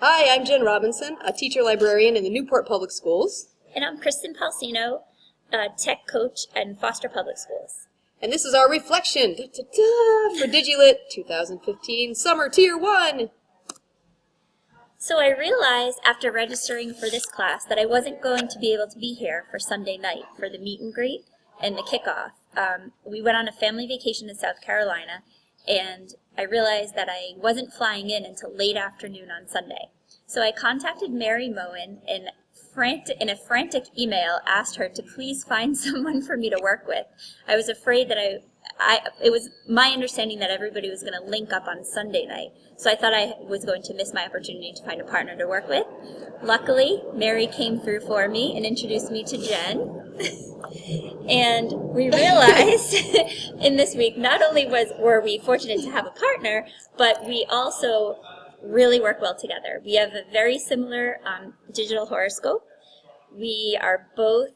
Hi, I'm Jen Robinson, a teacher librarian in the Newport Public Schools. And I'm Kristin Polseno, a tech coach in Foster Public Schools. And this is our reflection for DigiLit 2015 Summer Tier 1. So I realized after registering for this class that I wasn't going to be able to be here for Sunday night for the meet and greet and the kickoff. We went on a family vacation to South Carolina, and I realized that I wasn't flying in until late afternoon on Sunday. So I contacted Mary Moen and in a frantic email asked her to please find someone for me to work with. I was afraid that it was my understanding that everybody was going to link up on Sunday night, so I thought I was going to miss my opportunity to find a partner to work with. Luckily, Mary came through for me and introduced me to Jen. And we realized in this week, not only were we fortunate to have a partner, but we also really work well together. We have a very similar digital horoscope. We are both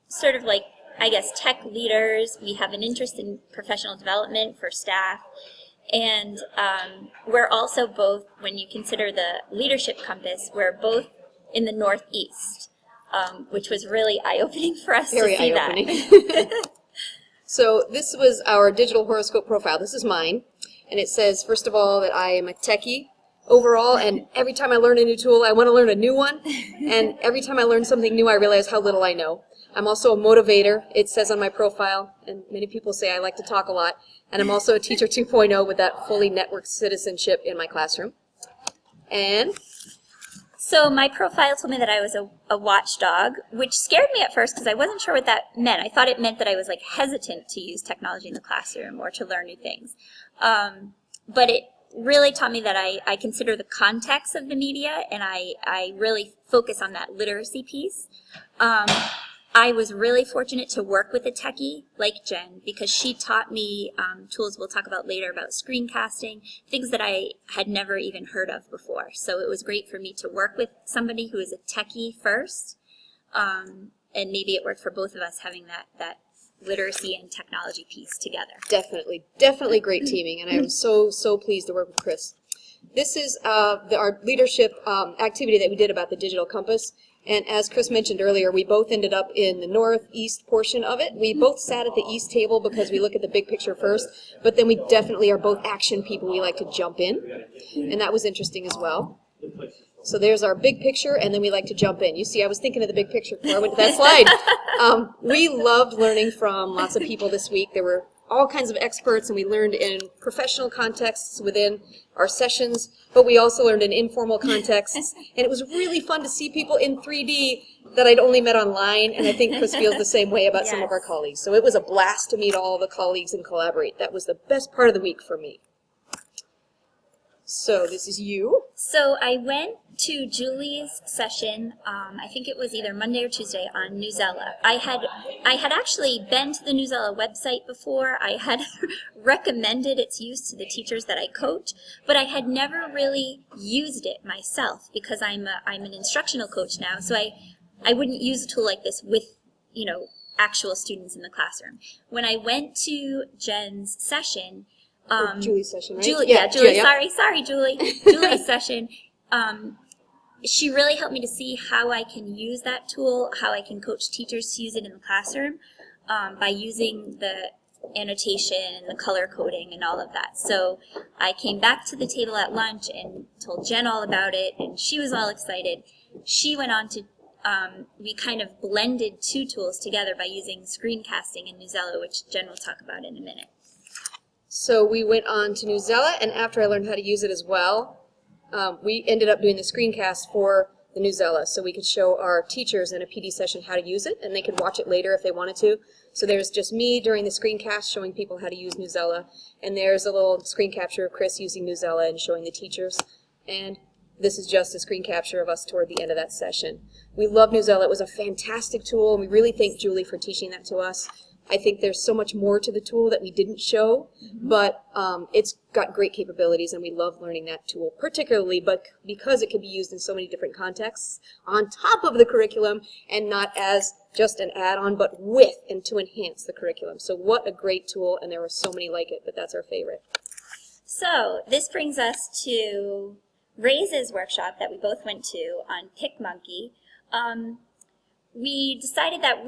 sort of like, I guess, tech leaders. We have an interest in professional development for staff. And we're also both, when you consider the leadership compass, we're both in the Northeast, which was really eye-opening for us Very to see eye-opening. that. So this was our digital horoscope profile. This is mine. And it says, first of all, that I am a techie overall, and every time I learn a new tool, I want to learn a new one. And every time I learn something new, I realize how little I know. I'm also a motivator, it says on my profile, and many people say I like to talk a lot. And I'm also a teacher 2.0 with that fully networked citizenship in my classroom. And So my profile told me that I was a watchdog, which scared me at first because I wasn't sure what that meant. I thought it meant that I was like hesitant to use technology in the classroom or to learn new things. But it really taught me that I consider the context of the media, and I really focus on that literacy piece. I was really fortunate to work with a techie like Jen because she taught me tools we'll talk about later about screencasting, things that I had never even heard of before. So it was great for me to work with somebody who is a techie first, and maybe it worked for both of us having that literacy and technology piece together. Definitely great teaming, and I was so pleased to work with Chris. This is our leadership activity that we did about the digital compass. And as Chris mentioned earlier, we both ended up in the northeast portion of it. We both sat at the east table because we look at the big picture first, but then we definitely are both action people. We like to jump in, and that was interesting as well. So there's our big picture, and then we like to jump in. You see, I was thinking of the big picture before I went to that slide. We loved learning from lots of people this week. There were all kinds of experts, and we learned in professional contexts within our sessions, but we also learned in informal contexts, and it was really fun to see people in 3D that I'd only met online, and I think Chris feels the same way about some of our colleagues. So it was a blast to meet all the colleagues and collaborate. That was the best part of the week for me. So this is you. So I went to Julie's session, I think it was either Monday or Tuesday, on Newsella. I had actually been to the Newsella website before. I had recommended its use to the teachers that I coach, but I had never really used it myself because I'm an instructional coach now, so I wouldn't use a tool like this with, actual students in the classroom. When I went to Jen's session, Julie's session, right? Julie, yeah, Julie. Yeah. Sorry, Julie. Julie's session. She really helped me to see how I can use that tool, how I can coach teachers to use it in the classroom by using the annotation and the color coding and all of that. So I came back to the table at lunch and told Jen all about it, and she was all excited. She went on to, we kind of blended two tools together by using screencasting and Newsella, which Jen will talk about in a minute. So we went on to Newsella, and after I learned how to use it as well, we ended up doing the screencast for the Newsella, so we could show our teachers in a PD session how to use it, and they could watch it later if they wanted to. So there's just me during the screencast showing people how to use Newsella, and there's a little screen capture of Chris using Newsella and showing the teachers, and this is just a screen capture of us toward the end of that session. We love Newsella. It was a fantastic tool, and we really thank Julie for teaching that to us. I think there's so much more to the tool that we didn't show, but it's got great capabilities, and we love learning that tool, particularly but because it can be used in so many different contexts on top of the curriculum and not as just an add-on, but with and to enhance the curriculum. So what a great tool, and there were so many like it, but that's our favorite. So this brings us to Ray's workshop that we both went to on PicMonkey, we decided that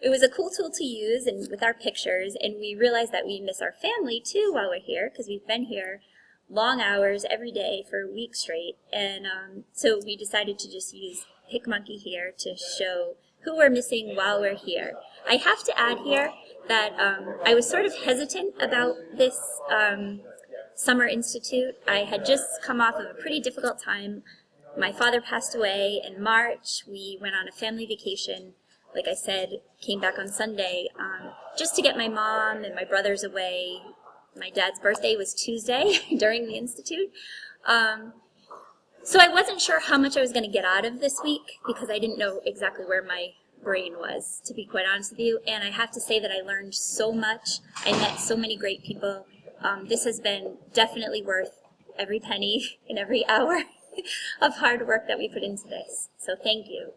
it was a cool tool to use and with our pictures, and we realized that we miss our family too while we're here, because we've been here long hours every day for a week straight, and so we decided to just use PicMonkey here to show who we're missing while we're here. I have to add here that I was sort of hesitant about this Summer Institute. I had just come off of a pretty difficult time. My father passed away in March. We went on a family vacation. Like I said, came back on Sunday just to get my mom and my brothers away. My dad's birthday was Tuesday during the Institute. So I wasn't sure how much I was going to get out of this week because I didn't know exactly where my brain was, to be quite honest with you. And I have to say that I learned so much. I met so many great people. This has been definitely worth every penny and every hour of hard work that we put into this. So thank you.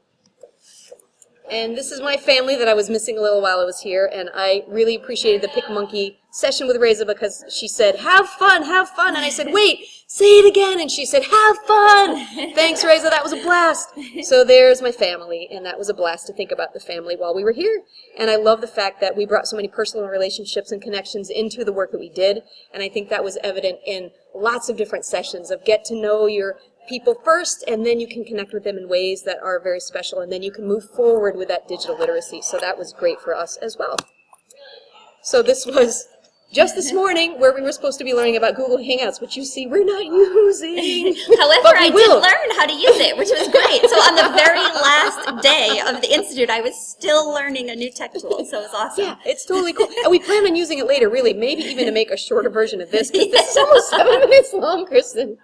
And this is my family that I was missing a little while I was here, and I really appreciated the PicMonkey session with Reza because she said, have fun, and I said, wait, say it again, and she said, have fun. Thanks, Reza, that was a blast. So there's my family, and that was a blast to think about the family while we were here. And I love the fact that we brought so many personal relationships and connections into the work that we did, and I think that was evident in lots of different sessions of get to know your people first, and then you can connect with them in ways that are very special, and then you can move forward with that digital literacy. So that was great for us as well. So this was just this morning where we were supposed to be learning about Google Hangouts, which you see we're not using. However, I did learn how to use it, which was great. So on the very last day of the Institute, I was still learning a new tech tool, so it was awesome. Yeah, it's totally cool. And we plan on using it later, really, maybe even to make a shorter version of this, because this is almost 7 minutes long, Kristin.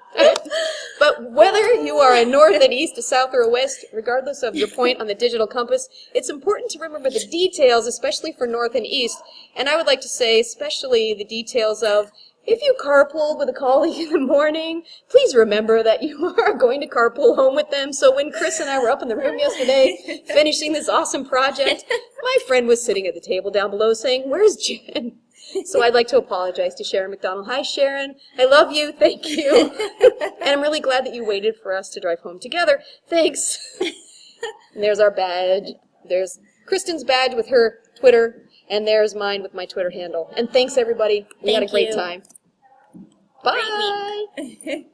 But whether you are a north, an east, a south, or a west, regardless of your point on the digital compass, it's important to remember the details, especially for north and east. And I would like to say especially the details of if you carpool with a colleague in the morning, please remember that you are going to carpool home with them. So when Chris and I were up in the room yesterday finishing this awesome project, my friend was sitting at the table down below saying, "Where's Jen?" So I'd like to apologize to Sharon McDonald. Hi, Sharon. I love you. Thank you. And I'm really glad that you waited for us to drive home together. Thanks. And there's our badge. There's Kristin's badge with her Twitter, and there's mine with my Twitter handle. And thanks, everybody. We had a great time. Bye. Great week.